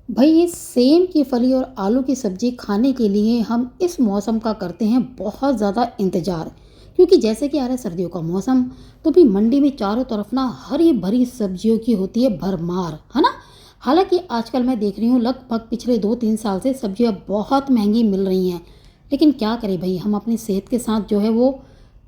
भाई ये सेम की फली और आलू की सब्जी खाने के लिए हम इस मौसम का करते हैं बहुत ज़्यादा इंतज़ार। क्योंकि जैसे कि आ रहा है सर्दियों का मौसम, तो भी मंडी में चारों तरफ ना हरी भरी सब्जियों की होती है भरमार, है ना। हालांकि आजकल मैं देख रही हूँ लगभग पिछले 2-3 साल से सब्जियाँ बहुत महंगी मिल रही हैं। लेकिन क्या करें भाई, हम अपनी सेहत के साथ जो है वो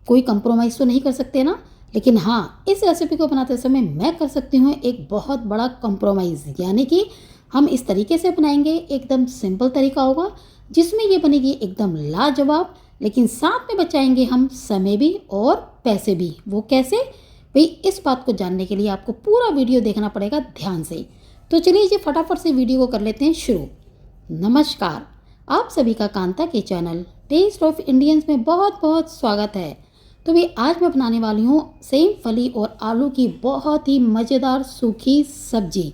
कोई कंप्रोमाइज़ तो नहीं कर सकते ना। लेकिन हाँ, इस रेसिपी को बनाते समय मैं कर सकती हूँ एक बहुत बड़ा कंप्रोमाइज़, यानी कि हम इस तरीके से बनाएंगे, एकदम सिंपल तरीका होगा जिसमें ये बनेगी एकदम लाजवाब। लेकिन साथ में बचाएंगे हम समय भी और पैसे भी। वो कैसे भाई, इस बात को जानने के लिए आपको पूरा वीडियो देखना पड़ेगा ध्यान से। तो चलिए जी फटाफट से वीडियो को कर लेते हैं शुरू। नमस्कार, आप सभी का कांता के चैनल टेस्ट ऑफ इंडियंस में बहुत बहुत स्वागत है। तो भी आज मैं बनाने वाली हूँ सेम फली और आलू की बहुत ही मज़ेदार सूखी सब्जी।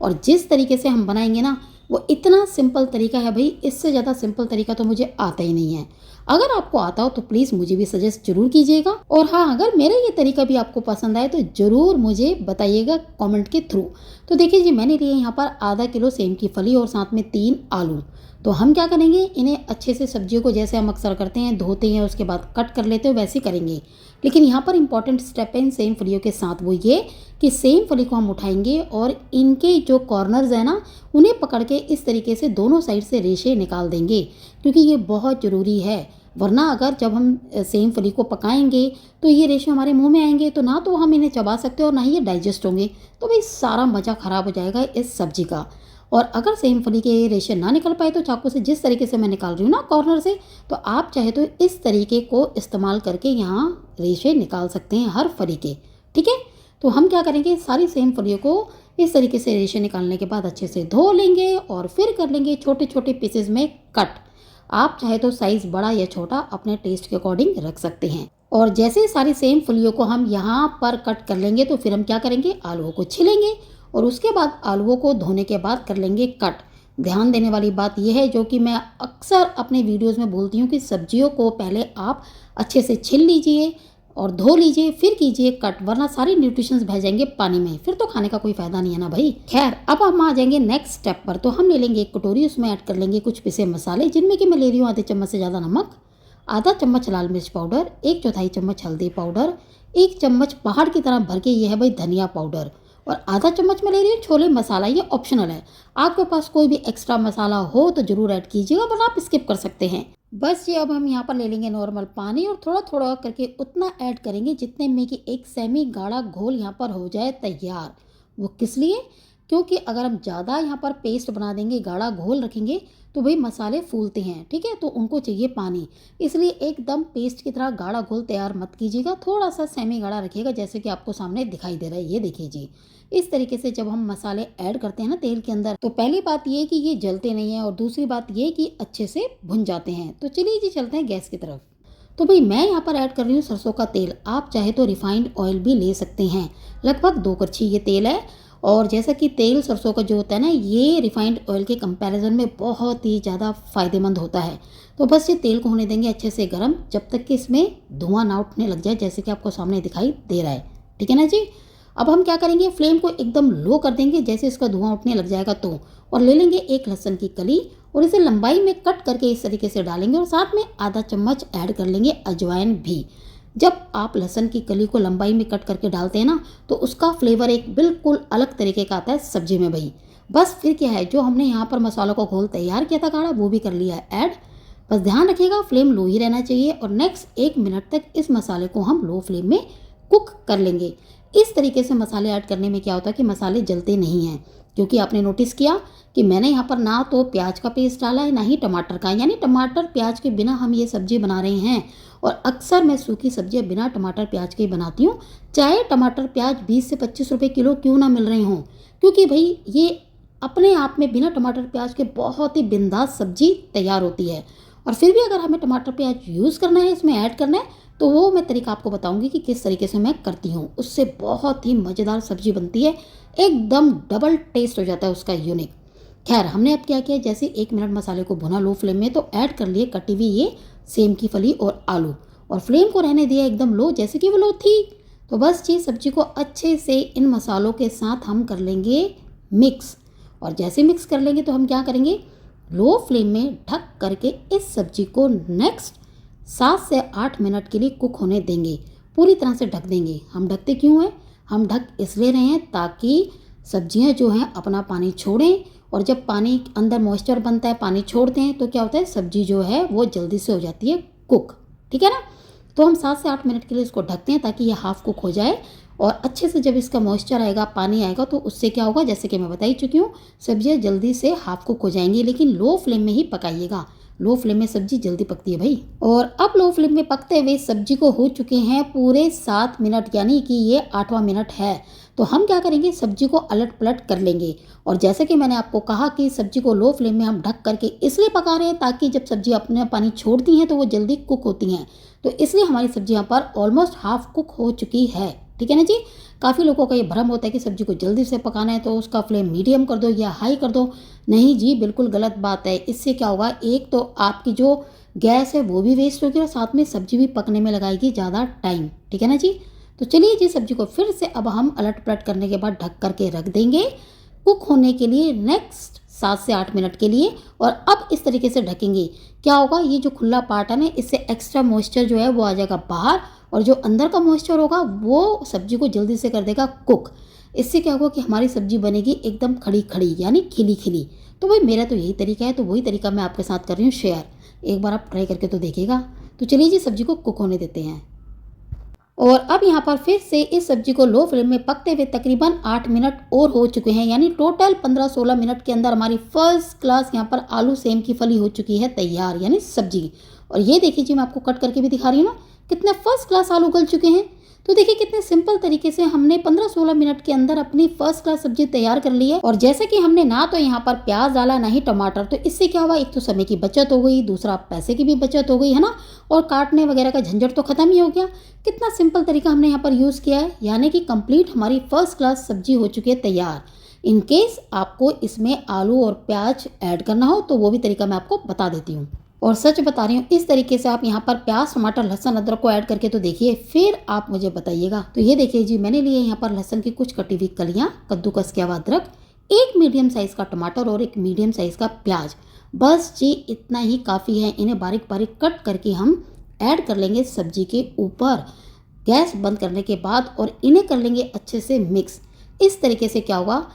और जिस तरीके से हम बनाएंगे ना, वो इतना सिंपल तरीका है भाई, इससे ज़्यादा सिंपल तरीका तो मुझे आता ही नहीं है। अगर आपको आता हो तो प्लीज़ मुझे भी सजेस्ट जरूर कीजिएगा। और हाँ, अगर मेरा ये तरीका भी आपको पसंद आए तो ज़रूर मुझे बताइएगा कमेंट के थ्रू। तो देखिए जी, मैंने लिए यहाँ पर आधा किलो सेम की फली और साथ में 3 आलू। तो हम क्या करेंगे, इन्हें अच्छे से सब्जियों को जैसे हम अक्सर करते हैं धोते हैं उसके बाद कट कर लेते हैं वैसे ही करेंगे। लेकिन यहाँ पर इंपॉर्टेंट स्टेप है इन सेम फलियों के साथ, वो ये कि सेम फली को हम उठाएंगे और इनके जो कॉर्नर्स हैं ना, उन्हें पकड़ के इस तरीके से दोनों साइड से रेशे निकाल देंगे। क्योंकि ये बहुत ज़रूरी है, वरना अगर जब हम सेम फली को पकाएंगे तो ये रेशे हमारे मुंह में आएंगे तो ना तो हम इन्हें चबा सकते और ना ही ये डाइजेस्ट होंगे। तो भाई सारा मज़ा ख़राब हो जाएगा इस सब्जी का। और अगर सेम फली के रेशे ना निकल पाए तो चाकू से जिस तरीके से मैं निकाल रही हूँ ना कॉर्नर से, तो आप चाहे तो इस तरीके को इस्तेमाल करके यहाँ रेशे निकाल सकते हैं हर फली के। ठीक है, तो हम क्या करेंगे, सारी सेम फलियों को इस तरीके से रेशे निकालने के बाद अच्छे से धो लेंगे और फिर कर लेंगे छोटे छोटे पीसेज में कट। आप चाहे तो साइज़ बड़ा या छोटा अपने टेस्ट के अकॉर्डिंग रख सकते हैं। और जैसे सारी सेम फलियों को हम यहाँ पर कट कर लेंगे तो फिर हम क्या करेंगे, आलूओं को छिलेंगे और उसके बाद आलूओं को धोने के बाद कर लेंगे कट। ध्यान देने वाली बात यह है, जो कि मैं अक्सर अपने वीडियोस में बोलती हूँ, कि सब्जियों को पहले आप अच्छे से छिल लीजिए और धो लीजिए फिर कीजिए कट, वरना सारे न्यूट्रिशंस बह जाएंगे पानी में, फिर तो खाने का कोई फायदा नहीं है ना भाई। खैर, अब हम आ जाएंगे नेक्स्ट स्टेप पर। तो हम ले लेंगे एक कटोरी, उसमें ऐड कर लेंगे कुछ पिसे मसाले, जिनमें कि मैं ले रही हूँ आधे चम्मच से ज़्यादा नमक, आधा चम्मच लाल मिर्च पाउडर, 1/4 चम्मच हल्दी पाउडर, 1 चम्मच पहाड़ की तरह भर के ये है भाई धनिया पाउडर, और आधा चम्मच मैं ले रही हूँ छोले मसाला। ये ऑप्शनल है, आपके पास कोई भी एक्स्ट्रा मसाला हो तो ज़रूर ऐड कीजिएगा, वरना आप स्किप कर सकते हैं। बस ये अब हम यहाँ पर ले लेंगे नॉर्मल पानी और थोड़ा थोड़ा करके उतना ऐड करेंगे जितने में कि एक सेमी गाढ़ा घोल यहाँ पर हो जाए तैयार। वो किस लिए, क्योंकि अगर हम ज़्यादा यहाँ पर पेस्ट बना देंगे, गाढ़ा घोल रखेंगे, तो भाई मसाले फूलते हैं, ठीक है, तो उनको चाहिए पानी। इसलिए एकदम पेस्ट की तरह गाढ़ा घोल तैयार मत कीजिएगा, थोड़ा सा सेमी गाढ़ा रखिएगा, जैसे कि आपको सामने दिखाई दे रहा है। ये देखिए जी, इस तरीके से जब हम मसाले ऐड करते हैं ना तेल के अंदर, तो पहली बात ये कि ये जलते नहीं है और दूसरी बात ये कि अच्छे से भुन जाते हैं। तो चलिए जी चलते हैं गैस की तरफ। तो भाई मैं यहाँ पर ऐड कर रही हूँ सरसों का तेल, आप चाहे तो रिफाइंड ऑयल भी ले सकते हैं। लगभग 2 कड़छी ये तेल है। और जैसा कि तेल सरसों का जो होता है ना, ये रिफाइंड ऑयल के कंपैरिजन में बहुत ही ज़्यादा फ़ायदेमंद होता है। तो बस ये तेल को होने देंगे अच्छे से गर्म, जब तक कि इसमें धुआं ना उठने लग जाए, जैसे कि आपको सामने दिखाई दे रहा है। ठीक है ना जी। अब हम क्या करेंगे, फ्लेम को एकदम लो कर देंगे जैसे इसका धुआं उठने लग जाएगा तो। और ले लेंगे एक लहसुन की कली और इसे लंबाई में कट करके इस तरीके से डालेंगे, और साथ में आधा चम्मच ऐड कर लेंगे अजवाइन भी। जब आप लहसुन की कली को लंबाई में कट करके डालते हैं ना, तो उसका फ्लेवर एक बिल्कुल अलग तरीके का आता है सब्जी में भाई। बस फिर क्या है, जो हमने यहाँ पर मसालों का घोल तैयार किया था गाढ़ा, वो भी कर लिया है ऐड। बस ध्यान रखिएगा फ्लेम लो ही रहना चाहिए, और नेक्स्ट 1 मिनट तक इस मसाले को हम लो फ्लेम में कुक कर लेंगे। इस तरीके से मसाले ऐड करने में क्या होता है कि मसाले जलते नहीं हैं, क्योंकि आपने नोटिस किया कि मैंने यहाँ पर ना तो प्याज का पेस्ट डाला है ना ही टमाटर का, यानी टमाटर प्याज के बिना हम ये सब्जी बना रहे हैं। और अक्सर मैं सूखी सब्जियाँ बिना टमाटर प्याज के ही बनाती हूँ, चाहे टमाटर प्याज 20 से 25 रुपये किलो क्यों ना मिल रहे हों। क्योंकि भाई ये अपने आप में बिना टमाटर प्याज के बहुत ही बिंदास सब्जी तैयार होती है। और फिर भी अगर हमें टमाटर प्याज यूज़ करना है, इसमें ऐड करना है, तो वो मैं तरीका आपको बताऊंगी कि किस तरीके से मैं करती हूँ। उससे बहुत ही मज़ेदार सब्जी बनती है, एकदम डबल टेस्ट हो जाता है उसका, यूनिक। खैर, हमने अब क्या किया, जैसे 1 मिनट मसाले को भुना लो फ्लेम में, तो ऐड कर लिए कटी हुई ये सेम की फली और आलू, और फ्लेम को रहने दिया एकदम लो, जैसे कि वो लो थी। तो बस ये सब्जी को अच्छे से इन मसालों के साथ हम कर लेंगे मिक्स। और जैसे मिक्स कर लेंगे तो हम क्या करेंगे, लो फ्लेम में ढक करके इस सब्जी को नेक्स्ट 7 से 8 मिनट के लिए कुक होने देंगे। पूरी तरह से ढक देंगे। हम ढकते क्यों हैं, हम ढक इसलिए रहे हैं ताकि सब्जियां जो हैं अपना पानी छोड़ें, और जब पानी अंदर मॉइस्चर बनता है, पानी छोड़ते हैं तो क्या होता है, सब्जी जो है वो जल्दी से हो जाती है कुक। ठीक है ना। तो हम 7 से 8 मिनट के लिए इसको ढकते हैं ताकि ये हाफ कुक हो जाए, और अच्छे से जब इसका मॉइस्चर आएगा, पानी आएगा, तो उससे क्या होगा, जैसे कि मैं बता ही चुकी हूँ, सब्जियाँ जल्दी से हाफ कुक हो जाएंगी। लेकिन लो फ्लेम में ही पकाइएगा, लो फ्लेम में सब्जी जल्दी पकती है भाई। और अब लो फ्लेम में पकते हुए सब्जी को हो चुके हैं पूरे 7 मिनट, यानी कि ये 8वां मिनट है। तो हम क्या करेंगे, सब्जी को अलट पलट कर लेंगे। और जैसे कि मैंने आपको कहा कि सब्जी को लो फ्लेम में हम ढक करके इसलिए पका रहे हैं ताकि जब सब्जी अपने पानी छोड़ती हैं तो वो जल्दी कुक होती हैं। तो इसलिए हमारी सब्जी यहाँ पर ऑलमोस्ट हाफ कुक हो चुकी है। ठीक है ना जी। काफ़ी लोगों का ये भ्रम होता है कि सब्जी को जल्दी से पकाना है तो उसका फ्लेम मीडियम कर दो या हाई कर दो। नहीं जी, बिल्कुल गलत बात है। इससे क्या होगा, एक तो आपकी जो गैस है वो भी वेस्ट होगी और साथ में सब्जी भी पकने में लगाएगी ज़्यादा टाइम। ठीक है ना जी। तो चलिए जी, सब्जी को फिर से अब हम अलट पलट करने के बाद ढक करके रख देंगे कुक होने के लिए नेक्स्ट 7 से 8 मिनट के लिए। और अब इस तरीके से ढकेंगे, क्या होगा, ये जो खुला पार्ट है ना, इससे एक्स्ट्रा मॉइस्चर जो है वो आ जाएगा बाहर, और जो अंदर का मॉइस्चर होगा वो सब्जी को जल्दी से कर देगा कुक। इससे क्या होगा कि हमारी सब्जी बनेगी एकदम खड़ी खड़ी, यानी खिली खिली। तो भाई मेरा तो यही तरीका है, तो वही तरीका मैं आपके साथ कर रही हूँ शेयर। एक बार आप ट्राई करके तो देखिएगा। तो चलिए जी, सब्जी को कुक होने देते हैं। और अब यहाँ पर फिर से इस सब्जी को लो फ्लेम में पकते हुए तकरीबन 8 मिनट और हो चुके हैं, यानी टोटल 15-16 मिनट के अंदर हमारी फर्स्ट क्लास यहाँ पर आलू सेम की फली हो चुकी है तैयार, यानी सब्जी। और ये देखिए जी, मैं आपको कट करके भी दिखा रही हूँ ना, कितने फर्स्ट क्लास आलू गल चुके हैं। तो देखिए कितने सिंपल तरीके से हमने 15-16 मिनट के अंदर अपनी फर्स्ट क्लास सब्जी तैयार कर ली है। और जैसे कि हमने ना तो यहाँ पर प्याज डाला ना ही टमाटर, तो इससे क्या हुआ, एक तो समय की बचत हो गई, दूसरा पैसे की भी बचत हो गई, है ना। और काटने वगैरह का झंझट तो खत्म ही हो गया। कितना सिंपल तरीका हमने यहाँ पर यूज़ किया है, यानी कि कंप्लीट हमारी फर्स्ट क्लास सब्जी हो चुकी है तैयार। इन केस आपको इसमें आलू और प्याज ऐड करना हो तो वो भी तरीका मैं आपको बता देती हूँ। और सच बता रही हूँ, इस तरीके से आप यहाँ पर प्याज, टमाटर, लहसुन, अदरक को ऐड करके तो देखिए, फिर आप मुझे बताइएगा। तो ये देखिए जी, मैंने लिए यहाँ पर लहसुन की कुछ कटी हुई कलियाँ, कद्दूकस किया हुआ अदरक, एक मीडियम साइज़ का टमाटर और एक मीडियम साइज़ का प्याज। बस जी इतना ही काफ़ी है। इन्हें बारीक बारीक कट करके हम ऐड कर लेंगे सब्जी के ऊपर गैस बंद करने के बाद, और इन्हें कर लेंगे अच्छे से मिक्स। इस तरीके से क्या होगा,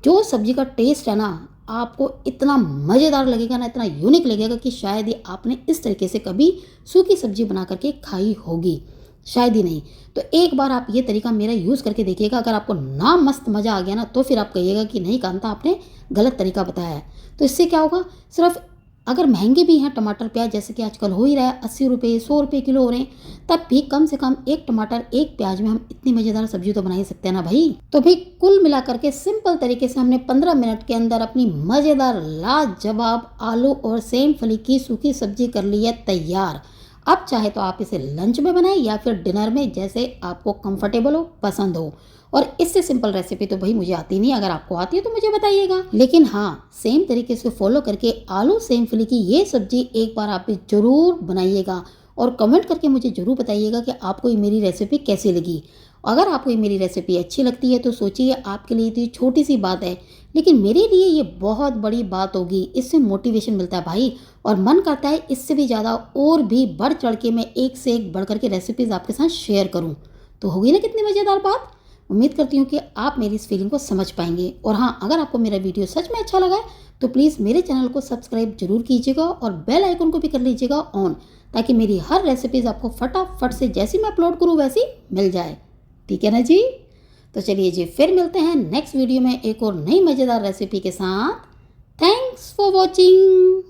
जो सब्जी का टेस्ट है ना, आपको इतना मज़ेदार लगेगा ना, इतना यूनिक लगेगा कि शायद ही आपने इस तरीके से कभी सूखी सब्जी बना करके खाई होगी, शायद ही नहीं। तो एक बार आप ये तरीका मेरा यूज़ करके देखिएगा। अगर आपको ना मस्त मज़ा आ गया ना, तो फिर आप कहिएगा कि नहीं कांता, आपने गलत तरीका बताया है। तो इससे क्या होगा, सिर्फ अगर महंगे भी हैं टमाटर प्याज, जैसे कि आजकल हो ही रहा है, 80 रुपये 100 रुपये किलो हो रहे हैं, तब भी कम से कम एक टमाटर एक प्याज में हम इतनी मज़ेदार सब्जी तो बना ही सकते हैं ना भाई। तो भाई कुल मिला करके सिंपल तरीके से हमने 15 मिनट के अंदर अपनी मज़ेदार लाजवाब आलू और सेम फली की सूखी सब्जी कर ली है तैयार। अब चाहे तो आप इसे लंच में बनाएं या फिर डिनर में, जैसे आपको कंफर्टेबल हो, पसंद हो। और इससे सिंपल रेसिपी तो भाई मुझे आती नहीं, अगर आपको आती है तो मुझे बताइएगा। लेकिन हाँ, सेम तरीके से फॉलो करके आलू सेम फली की ये सब्जी एक बार आप भी ज़रूर बनाइएगा, और कमेंट करके मुझे ज़रूर बताइएगा कि आपको ये मेरी रेसिपी कैसी लगी। अगर आपको ये मेरी रेसिपी अच्छी लगती है तो सोचिए, आपके लिए तो ये छोटी सी बात है, लेकिन मेरे लिए ये बहुत बड़ी बात होगी। इससे मोटिवेशन मिलता है भाई, और मन करता है इससे भी ज़्यादा और भी बढ़ चढ़ के मैं एक से एक बढ़ करके रेसिपीज़ आपके साथ शेयर करूँ। तो होगी ना कितनी मज़ेदार बात। उम्मीद करती हूँ कि आप मेरी इस फीलिंग को समझ पाएंगे। और हाँ, अगर आपको मेरा वीडियो सच में अच्छा लगा है तो प्लीज़ मेरे चैनल को सब्सक्राइब जरूर कीजिएगा और बेल आइकन को भी कर लीजिएगा ऑन, ताकि मेरी हर रेसिपीज़ आपको फटाफट से जैसी मैं अपलोड करूँ वैसी मिल जाए। ठीक है ना जी। तो चलिए जी, फिर मिलते हैं नेक्स्ट वीडियो में एक और नई मज़ेदार रेसिपी के साथ। Thanks for watching.